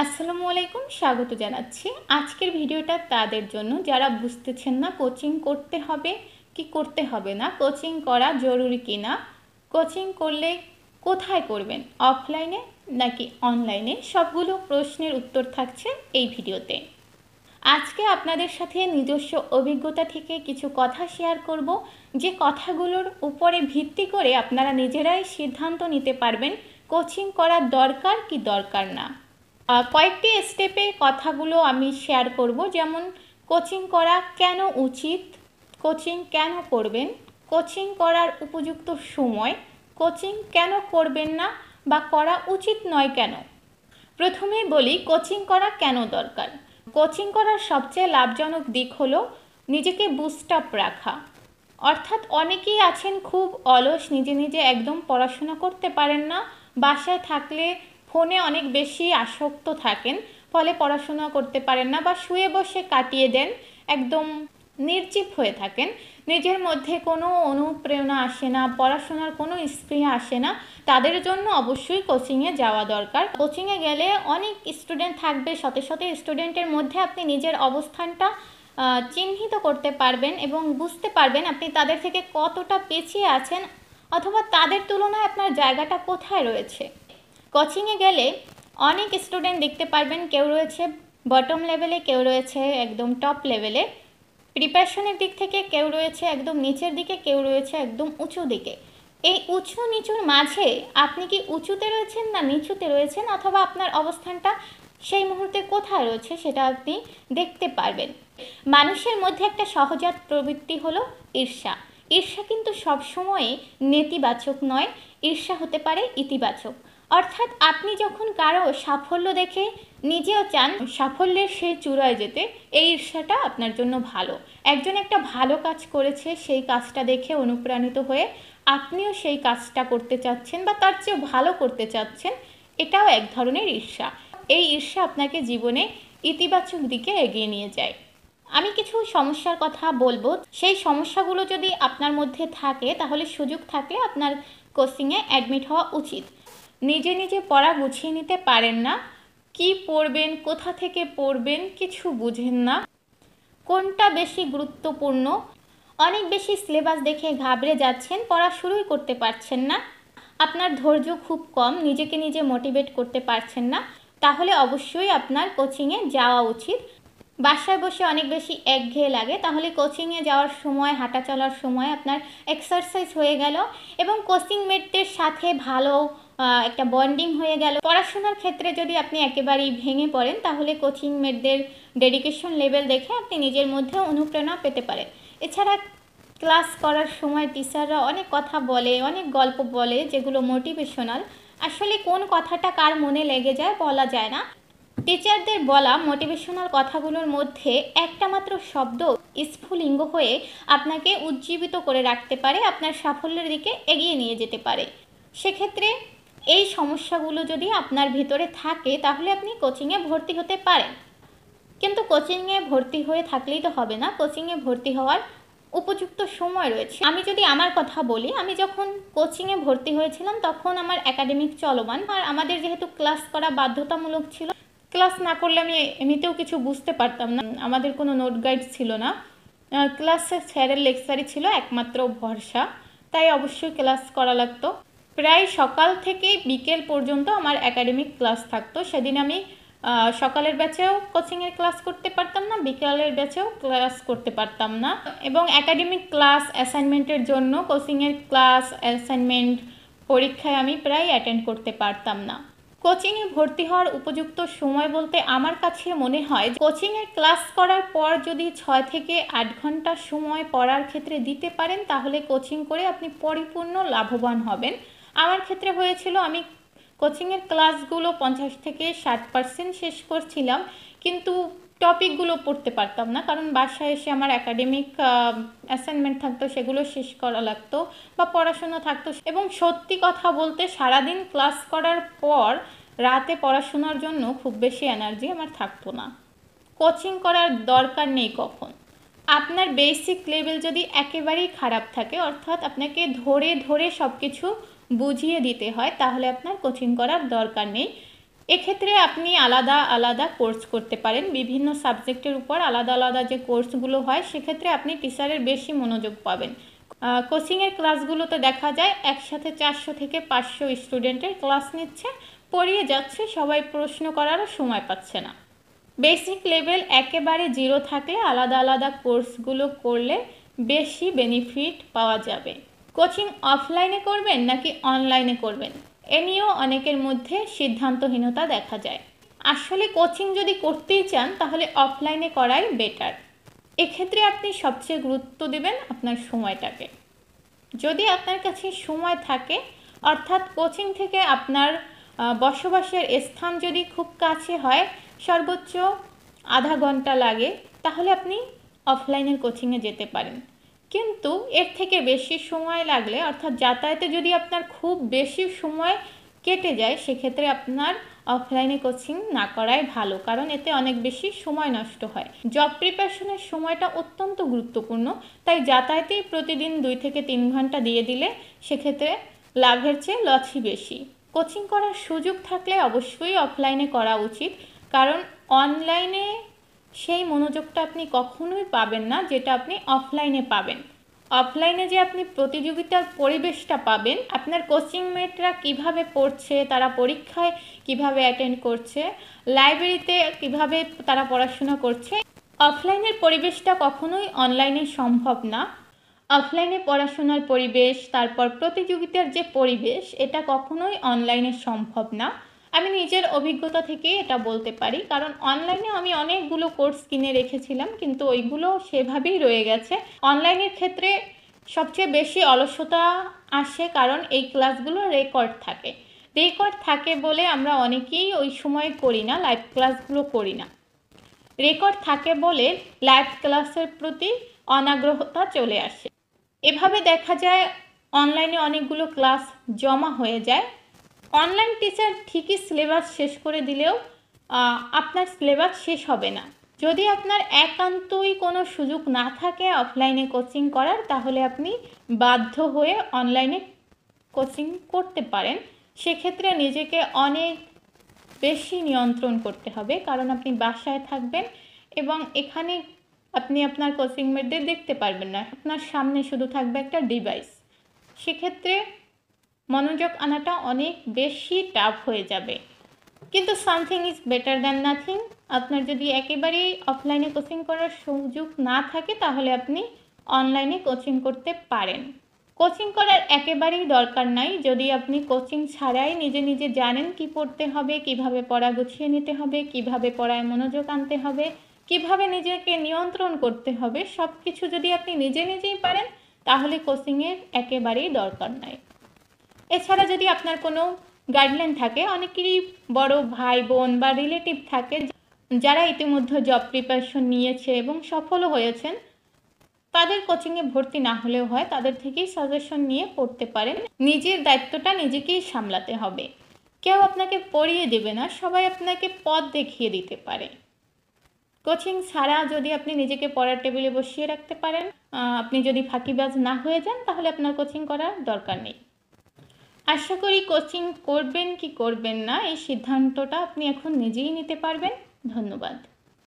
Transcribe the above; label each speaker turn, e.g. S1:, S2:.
S1: আসসালামু আলাইকুম, স্বাগত জানাচ্ছি। আজকের ভিডিওটা তাদের জন্য যারা বুঝতেছেন না কোচিং করতে হবে কি করতে হবে না, কোচিং করা জরুরি কি না, কোচিং করলে কোথায় করবেন, অফলাইনে নাকি অনলাইনে, সবগুলো প্রশ্নের উত্তর থাকছে এই ভিডিওতে। আজকে আপনাদের সাথে নিজস্ব অভিজ্ঞতা থেকে কিছু কথা শেয়ার করব, যে কথাগুলোর উপরে ভিত্তি করে আপনারা নিজেরাই সিদ্ধান্ত নিতে পারবেন কোচিং করা দরকার কি দরকার না। কয়েকটি স্টেপে কথাগুলো আমি শেয়ার করব, যেমন কোচিং করা কেন উচিত, কোচিং কেন করবেন, কোচিং করার উপযুক্ত সময়, কোচিং কেন করবেন না বা করা উচিত নয় কেন। প্রথমেই বলি কোচিং করা কেন দরকার। কোচিং করার সবচেয়ে লাভজনক দিক হলো নিজেকে বুস্ট আপ রাখা। অর্থাৎ অনেকেই আছেন খুব অলস, নিজে নিজে একদম পড়াশোনা করতে পারেন না, বাসায় থাকলে ফোনে অনেক বেশি আসক্ত থাকেন, ফলে পড়াশোনা করতে পারেন না বা শুয়ে বসে কাটিয়ে দেন, একদম নির্জীব হয়ে থাকেন, নিজের মধ্যে কোনো অনুপ্রেরণা আসে না, পড়াশোনার কোনো স্পৃহা আসে না। তাদের জন্য অবশ্যই কোচিংয়ে যাওয়া দরকার। কোচিংয়ে গেলে অনেক স্টুডেন্ট থাকবে, শত শত স্টুডেন্টের মধ্যে আপনি নিজের অবস্থানটা চিহ্নিত করতে পারবেন এবং বুঝতে পারবেন আপনি তাদের থেকে কতটা পিছিয়ে আছেন অথবা তাদের তুলনায় আপনার জায়গাটা কোথায় রয়েছে। কোচিংয়ে গেলে অনেক স্টুডেন্ট দেখতে পারবেন, কেউ রয়েছে বটম লেভেলে, কেউ রয়েছে একদম টপ লেভেলে, প্রিপারেশনের দিক থেকে কেউ রয়েছে একদম নিচের দিকে, কেউ রয়েছে একদম উঁচু দিকে। এই উঁচু নিচুর মাঝে আপনি কি উঁচুতে রয়েছেন না নিচুতে রয়েছেন, অথবা আপনার অবস্থানটা সেই মুহূর্তে কোথায় রয়েছে সেটা আপনি দেখতে পারবেন। মানুষের মধ্যে একটা সহজাত প্রবৃত্তি হলো ঈর্ষা। ঈর্ষা কিন্তু সবসময় নেতিবাচক নয়, ঈর্ষা হতে পারে ইতিবাচক। অর্থাৎ আপনি যখন কারো সাফল্য দেখে নিজেও চান সাফল্যের সেই চূড়ায় যেতে, এই ঈর্ষাটা আপনার জন্য ভালো। একজন একটা ভালো কাজ করেছে, সেই কাজটা দেখে অনুপ্রাণিত হয়ে আপনিও সেই কাজটা করতে চাচ্ছেন বা তার চেয়েও ভালো করতে চাচ্ছেন, এটাও এক ধরনের ঈর্ষা। এই ঈর্ষা আপনাকে জীবনে ইতিবাচক দিকে এগিয়ে নিয়ে যায়। আমি কিছু সমস্যার কথা বলবো, সেই সমস্যাগুলো যদি আপনার মধ্যে থাকে তাহলে সুযোগ থাকলে আপনার কোচিংয়ে অ্যাডমিট হওয়া উচিত। নিজে নিজে পড়া গুছিয়ে নিতে পারেন না, কি পড়বেন কোথা থেকে পড়বেন কিছু বুঝেন না, কোনটা বেশি গুরুত্বপূর্ণ, অনেক বেশি সিলেবাস দেখে ঘাবড়ে যাচ্ছেন, পড়া শুরুই করতে পারছেন না, আপনার ধৈর্য খুব কম, নিজেকে নিজে মোটিভেট করতে পারছেন না, তাহলে অবশ্যই আপনার কোচিংয়ে যাওয়া উচিত। বাসায় বসে অনেক বেশি একঘেয়ে লাগে, তাহলে কোচিংয়ে যাওয়ার সময়, হাঁটা চলার সময় আপনার এক্সারসাইজ হয়ে গেল এবং কোচিং মেটদের সাথে ভালো একটা বন্ডিং হয়ে গেল। পড়াশোনার ক্ষেত্রে যদি আপনি একেবারেই ভেঙে পড়েন তাহলে কোচিং মেটদের ডেডিকেশন লেভেল দেখে আপনি নিজের মধ্যে অনুপ্রেরণা পেতে পারেন। এছাড়া ক্লাস করার সময় টিচাররা অনেক কথা বলে, অনেক গল্প বলে যেগুলো মোটিভেশনাল, আসলে কোন কথাটা কার মনে লেগে যায় বলা যায় না। টিচারদের বলা মোটিভেশনাল কথাগুলোর মধ্যে একটা মাত্র শব্দ স্ফুলিঙ্গ হয়ে আপনাকে উজ্জীবিত করে রাখতে পারে, আপনার সাফল্যের দিকে এগিয়ে নিয়ে যেতে পারে। সেক্ষেত্রে এই সমস্যাগুলো যদি আপনার ভিতরে থাকে তাহলে আপনি কোচিংয়ে ভর্তি হতে পারেন। কিন্তু কোচিংয়ে ভর্তি হয়ে থাকলেই তো হবে না, কোচিংয়ে ভর্তি হওয়ার উপযুক্ত সময় রয়েছে। আমি যদি আমার কথা বলি, আমি যখন কোচিংয়ে ভর্তি হয়েছিলাম তখন আমার একাডেমিক চলমান, আর আমাদের যেহেতু ক্লাস করা বাধ্যতামূলক ছিল, ক্লাস না করলে আমি এমনিতেও কিছু বুঝতে পারতাম না, আমাদের কোনো নোট গাইড ছিল না, ক্লাসে স্যারের লেকচারই ছিল একমাত্র ভরসা, তাই অবশ্যই ক্লাস করা লাগতো। প্রায় সকাল থেকে বিকেল পর্যন্ত আমার একাডেমিক ক্লাস থাকতো। সেদিন আমি সকালের ব্যাচেও কোচিংয়ের ক্লাস করতে পারতাম না, বিকেলের ব্যাচেও ক্লাস করতে পারতাম না, এবং একাডেমিক ক্লাস অ্যাসাইনমেন্টের জন্য কোচিংয়ের ক্লাস অ্যাসাইনমেন্ট পরীক্ষায় আমি প্রায় অ্যাটেন্ড করতে পারতাম না। কোচিংয়ে ভর্তি হওয়ার উপযুক্ত সময় বলতে আমার কাছে মনে হয় কোচিংয়ের ক্লাস করার পর যদি 6 থেকে 8 ঘন্টা সময় পড়ার ক্ষেত্রে দিতে পারেন তাহলে কোচিং করে আপনি পরিপূর্ণ লাভবান হবেন। আমার ক্ষেত্রে হয়েছিল, আমি কোচিংয়ের ক্লাসগুলো 50 থেকে 60% শেষ করছিলাম, কিন্তু টপিকগুলো পড়তে পারতাম না, কারণ বাসায় এসে আমার একাডেমিক অ্যাসাইনমেন্ট থাকতো, সেগুলো শেষ করা লাগতো বা পড়াশোনা থাকতো। এবং সত্যি কথা বলতে সারাদিন ক্লাস করার পর রাতে পড়াশোনার জন্য খুব বেশি এনার্জি আমার থাকতো না। কোচিং করার দরকার নেই কখন। আপনার বেসিক লেভেল যদি একেবারেই খারাপ থাকে, অর্থাৎ আপনাকে ধরে ধরে সব কিছু বুঝিয়ে দিতে হয়, তাহলে আপনার কোচিং করার দরকার নেই। এক্ষেত্রে আপনি আলাদা আলাদা কোর্স করতে পারেন, বিভিন্ন সাবজেক্টের উপর আলাদা আলাদা যে কোর্সগুলো হয় সেক্ষেত্রে আপনি টিচারের বেশি মনোযোগ পাবেন। কোচিংয়ের ক্লাসগুলোতে দেখা যায় একসাথে 400 থেকে 500 স্টুডেন্টের ক্লাস নিচ্ছে, পড়িয়ে যাচ্ছে, সবাই প্রশ্ন করারও সময় পাচ্ছে না। বেসিক লেভেল একেবারে জিরো থাকলে আলাদা আলাদা কোর্সগুলো করলে বেশি বেনিফিট পাওয়া যাবে। কোচিং অফলাইনে করবেন নাকি অনলাইনে করবেন, এ নিয়েও অনেকের মধ্যে সিদ্ধান্তহীনতা দেখা যায়। আসলে কোচিং যদি করতেই চান তাহলে অফলাইনে করাই বেটার। এক্ষেত্রে আপনি সবচেয়ে গুরুত্ব দেবেন আপনার সময়টাকে। যদি আপনার কাছে সময় থাকে, অর্থাৎ কোচিং থেকে আপনার বসবাসের স্থান যদি খুব কাছে হয়, সর্বোচ্চ আধা ঘন্টা লাগে, তাহলে আপনি অফলাইনের কোচিংয়ে যেতে পারেন। কিন্তু এর থেকে বেশি সময় লাগলে, অর্থাৎ যাতায়াতে যদি আপনার খুব বেশি সময় কেটে যায়, সেক্ষেত্রে আপনার অফলাইনে কোচিং না করাই ভালো, কারণ এতে অনেক বেশি সময় নষ্ট হয়। জব প্রিপারেশনের সময়টা অত্যন্ত গুরুত্বপূর্ণ, তাই যাতায়াতেই প্রতিদিন 2 থেকে 3 ঘন্টা দিয়ে দিলে সেক্ষেত্রে লাভের চেয়ে লসই বেশি। কোচিং করার সুযোগ থাকলে অবশ্যই অফলাইনে করা উচিত, কারণ অনলাইনে সেই মনোযোগটা আপনি কখনোই পাবেন না যেটা আপনি অফলাইনে পাবেন। অফলাইনে যে আপনি প্রতিযোগিতার পরিবেশটা পাবেন, আপনার কোচিং মেটরা কীভাবে পড়ছে, তারা পরীক্ষায় কিভাবে অ্যাটেন্ড করছে, লাইব্রেরিতে কিভাবে তারা পড়াশোনা করছে, অফলাইনের পরিবেশটা কখনোই অনলাইনে সম্ভব না। অফলাইনে পড়াশোনার পরিবেশ, তারপর প্রতিযোগিতার যে পরিবেশ, এটা কখনোই অনলাইনে সম্ভব না। আমি নিজের অভিজ্ঞতা থেকে এটা বলতে পারি, কারণ অনলাইনে আমি অনেকগুলো কোর্স কিনে রেখেছিলাম, কিন্তু ওইগুলো সেভাবেই রয়ে গেছে। অনলাইনের ক্ষেত্রে সবচেয়ে বেশি অলসতা আসে, কারণ এই ক্লাসগুলো রেকর্ড থাকে বলে আমরা অনেকেই ওই সময় করি না, লাইভ ক্লাসগুলো করি না। রেকর্ড থাকে বলে লাইভ ক্লাসের প্রতি অনাগ্রহতা চলে আসে। এভাবে দেখা যায় অনলাইনে অনেকগুলো ক্লাস জমা হয়ে যায়। অনলাইন টিচার ঠিকই সিলেবাস শেষ করে দিলেও আপনার সিলেবাস শেষ হবে না। যদি আপনার একান্তই কোনো সুযোগ না থাকে অফলাইনে কোচিং করার, তাহলে আপনি বাধ্য হয়ে অনলাইনে কোচিং করতে পারেন। সেক্ষেত্রে নিজেকে অনেক বেশি নিয়ন্ত্রণ করতে হবে, কারণ আপনি বাসায় থাকবেন এবং এখানে আপনি আপনার কোচিং মেটদের দেখতে পারবেন না, আপনার সামনে শুধু থাকবে একটা ডিভাইস। সেক্ষেত্রে মনোযোগ আনাটা অনেক বেশি টাফ হয়ে যাবে। কিন্তু something is better than nothing. আপনার যদি একেবারেই অফলাইনে কোচিং করার সুযোগ না থাকে, তাহলে আপনি অনলাইনে কোচিং করতে পারেন। কোচিং করার একেবারেই দরকার নাই যদি আপনি কোচিং ছাড়াই নিজে নিজে জানেন কি পড়তে হবে, কিভাবে পড়া গুছিয়ে নিতে হবে, কিভাবে পড়ায় মনোযোগ আনতে হবে, কিভাবে নিজেকে নিয়ন্ত্রণ করতে হবে, সব কিছু যদি আপনি নিজে নিজেই পারেন, তাহলে কোচিংয়ের একেবারেই দরকার নাই। এছাড়া যদি আপনার কোনো গাইডলাইন থাকে, অনেকেরই বড় ভাই বোন বা রিলেটিভ থাকে যারা ইতিমধ্যে জব প্রিপারেশন নিয়েছে এবং সফলও হয়েছেন, তাদের কোচিংয়ে ভর্তি না হলেও হয়, তাদের থেকেই সাজেশন নিয়ে পড়তে পারেন। নিজের দায়িত্বটা নিজেকেই সামলাতে হবে, কেউ আপনাকে পড়িয়ে দেবে না, সবাই আপনাকে পথ দেখিয়ে দিতে পারে। কোচিং ছাড়া যদি আপনি নিজেকে পড়ার টেবিলে বসিয়ে রাখতে পারেন, আপনি যদি ফাঁকিবাজ না হয়ে যান, তাহলে আপনার কোচিং করার দরকার নেই। আশা করি কোচিং করবেন কি করবেন না এই সিদ্ধান্তটা আপনি এখন নিজেই নিতে পারবেন। ধন্যবাদ।